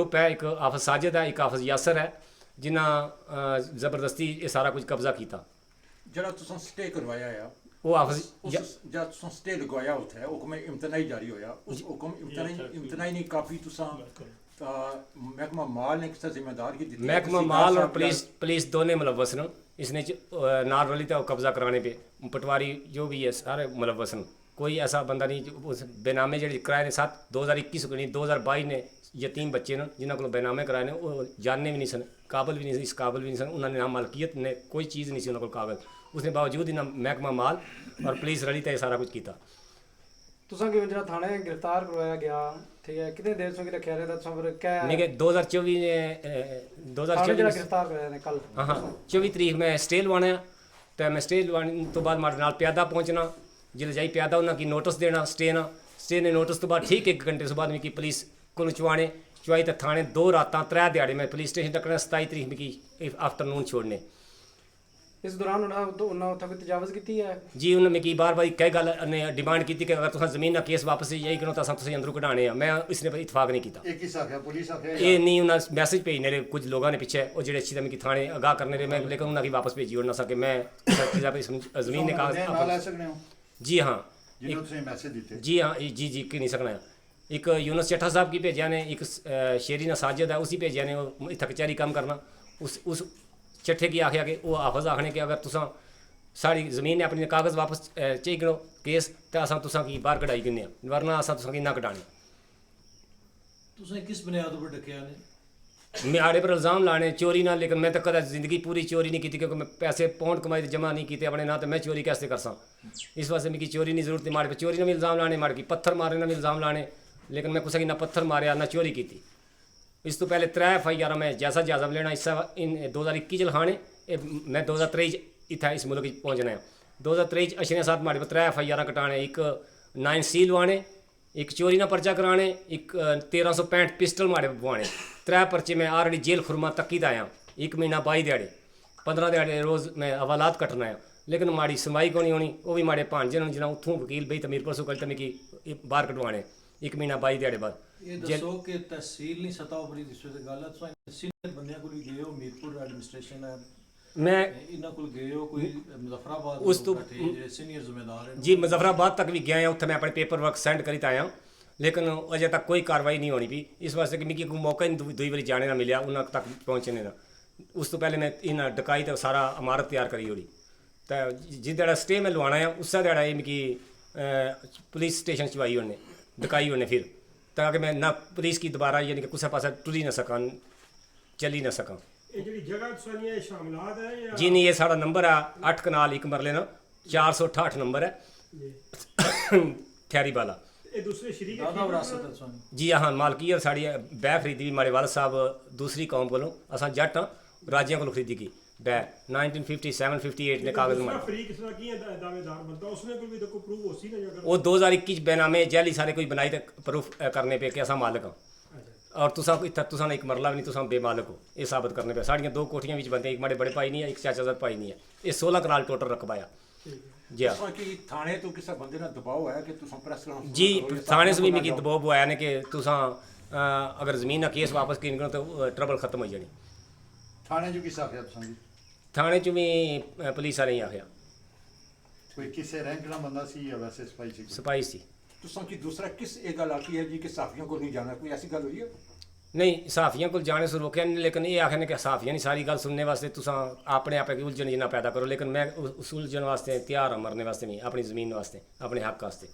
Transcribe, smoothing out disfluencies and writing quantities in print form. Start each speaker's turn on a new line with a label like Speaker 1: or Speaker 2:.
Speaker 1: Group है, एक हाफिज साजिद है, एक हाफिज यासर है, जिन्हें ज़बरदस्ती ये सारा कुछ कब्जा किया।
Speaker 2: ਜਿਹੜਾ ਤੁਸੀਂ ਸਟੇ ਕਰਵਾਇਆ ਆ
Speaker 1: वो हाफिज
Speaker 2: ਜਦ ਤੁਸੀਂ ਸਟੇ ਲਗਵਾਇਆ ਉੱਥੇ ਹੁਕਮ ਇਮਤਨਾਈ ਜਾਰੀ ਹੋਇਆ ਉਸ ਹੁਕਮ ਇਮਤਨਾਈ ਨੇ ਕਾਫੀ ਤੁਸੀਂ महकमा माल ने किस जिम्मेदार की दी
Speaker 1: महकमा माल और पुलिस दोनों मुलवस न इसने नाल रली तो कब्जा कराने पे पटवारी जो भी है सारे मुलवस न। कोई ऐसा बंदा नहीं जो उस बेनामे जो कराए ने 2021 को नहीं 2022 ने यतीम बच्चे न जिन्होंं को बेनामे कराए ने वो जानने भी नहीं सन, काबिल भी नहीं इस काबिल भी नहीं सन, उन्होंने ना मालकियत ने कोई चीज़ नहीं सी उन्होंने को काबिल, उसने बावजूद इन्हें महकमा माल और पुलिस रली तो सारा कुछ किया।
Speaker 3: तुसा कि जो थाने गिरफ्तार करवाया गया, ठीक है, कितने देर से रखा रहा था फिर क्या
Speaker 1: नहीं कि 2024
Speaker 3: गिरफ्तार कराया ने कल
Speaker 1: हाँ 24 तरीक मैं स्टे लवाना तो मैं स्टे लवाने तो बाद मारे नाल प्यादा पहुँचना जिले जाई प्यादा उन्होंने की नोटिस देना स्टे ने नोटिस तो बाद ठीक 1 घंटे तो बाद मिगी पुलिस को चुवाई तो थाने 2 रातां 3 दिहाड़े मैं पुलिस स्टेशन तक 27 तरीक मिगी आफ्टरनून छोड़ने।
Speaker 3: इस दौरान उन्होंने उत्थे कोई तजावज़ की है
Speaker 1: जी उन्होंने मिगी बार बार कई गल ने डिमांड की कि अगर तुम ज़मीन का केस वापस यही करो तो तुम अंदरों कढ़ाने मैं इसने इतफाक नहीं किया। ये नहीं उन्हें मैसेज भेजने रहे कुछ लोगों ने पीछे वो जो अच्छी मिगी थाने आगाह करने रहे मैं लेकिन उन्हें वापस भेजी ओड़ ना सके मैं ज़मीन ने कहा जी हाँ जी हाँ जी जी की नहीं सकना। एक यूनुस चट्ठा साहब की भेजा ने, एक शेरी ना साजिद है उसी भेजा ने इतना कचहरी काम करना उस चिट्ठे की आखिया कि वो हाफिज आखने कि अगर तुसा साड़ी ज़मीन ने अपने कागज़ वापस चाहिए करो केस तो असा तुसा की बाहर कढ़ाई किन्ने वरना असा तुसा की ना कढ़ाने।
Speaker 4: तुसें किस बुनियाद पर डकया ने?
Speaker 1: मेरे पर इल्ज़ाम लाने चोरी ना, लेकिन मैं तो कदा जिंदगी पूरी चोरी नहीं की क्योंकि मैं पैसे पौंड कमाई जमा नहीं किए अपने ना, तो मैं चोरी कैसे कर सा इस वास्ते मिगी चोरी नहीं जरूरत माड़े पर चोरी ने भी इल्ज़ाम लाने माड़े की पत्थर मारने ना भी इल्ज़ाम लाने, लेकिन मैं कुछ ना पत्थर मारिया ना चोरी की। इस तो पहले 3 FIR मैं जैसा जायजा लेना इस इन 2021 लिखाने मैं 2023 इतना इस मुल्क पहुँचना है 2023 अशरे साथ माड़े पर 3 FIR कटाने, एक 9C लवाने, एक चोरी ना पर्चा कराने, एक 1365 पिस्टल माड़े पवाने, 3 पर्चे मैं ऑलरेडी जेल खुरमा तकी दा आया 1 महीना 22 दिहाड़े 15 दिहाड़े रोज़ मैं हवालात कटना है, लेकिन माड़ी सुनवाई को नहीं होनी वो भी माड़े भांजे जिन्हें उतों वकील बई तो मेरे परसों कल तो मिगी बाहर कटवाने 1 महीना 22 दिहाड़े बाद।
Speaker 4: ये दसो कि तहसील नहीं सतह उपर रिश्वत की गल है सीनियर बंदियां कोल गए हो मीरपुर एडमिनिस्ट्रेशन है
Speaker 1: मैं
Speaker 4: इन्हां कोल गए हो कोई मुजफ्फराबाद
Speaker 1: उस तो
Speaker 4: जेडे सीनियर जिम्मेदार हैं
Speaker 1: जी मुजफ्फराबाद तक भी गया है उत्थे मैं अपने पेपर वर्क सेंड करी आया लेकिन अजे तक कोई कार्रवाई नहीं होनी पी इस वास्ते कि मिगी कोई मौका ही दुई बारी जाने ना मिलिया उन्होंने तक पहुँचने का। उस तो पहले मैं इन डकाई तो सारा इमारत तैयार करी ओड़ी तो जिस दिहाड़ा स्टे मैं लवाना है उस दिहाड़ा ये मिगी पुलिस स्टेशन चवाई उन्हें डकाई उन्हें फिर ताकि मैं ना पुलिस की दोबारा यानी कि कुछ पास टुरी ना सका चली ना सका। जी नहीं ये सारा नंबर है 8 कनाल 1 मरले ना 468 नंबर है थैरी वाला जी हाँ मालकी और साड़ी बै खरीदी भी मारे वाल साहब दूसरी कौम को असा जट हाँ राजियां को खरीदी की बै 1957-58 ने कागज वो 2021 बेनामे जैली सारे कोई बनाई तो प्रूफ करने पे कि असा मालिक हाँ और तुसा तुसा एक मरला भी नहीं तुसा बेमालिक हो ये साबित करने पे साड़ियाँ 2 कोठियाँ भी बंदे एक माड़े बड़े पाई नहीं है एक चाचाजाद पाई नहीं है ये 16 कनाल टोटल रकबाया जी हाँ
Speaker 2: थाने तो किसी बंदे ने दबाव है कि तुसा प्रेस
Speaker 1: जी थाने से भी मिगी दबाव आया ने कि तुसा अगर ज़मीन का केस वापस की तो ट्रबल खत्म हो जानी।
Speaker 5: थाने जो किस आख्या तुसां
Speaker 1: थाने च भी पुलिस वाले ही आख्या
Speaker 5: कोई किसे रैंक ना बंदा सी या वैसे
Speaker 1: सिपाही सी
Speaker 2: तुसां की दूसरा किस एक गल आखी है जी कि सहाफियों को नहीं जाना कोई ऐसी गल हुई है?
Speaker 1: नहीं सहाफियों को जाने से रोकया नहीं लेकिन ये आखने कि सहाफियाँ नहीं सारी गल सुनने वास्ते तुसा अपने आप की उलझन जिन्ना पैदा करो लेकिन मैं उस उलझन वास्ते तैयार हाँ मरने वास्ते नहीं अपनी ज़मीन वास्ते अपने हक वास्ते।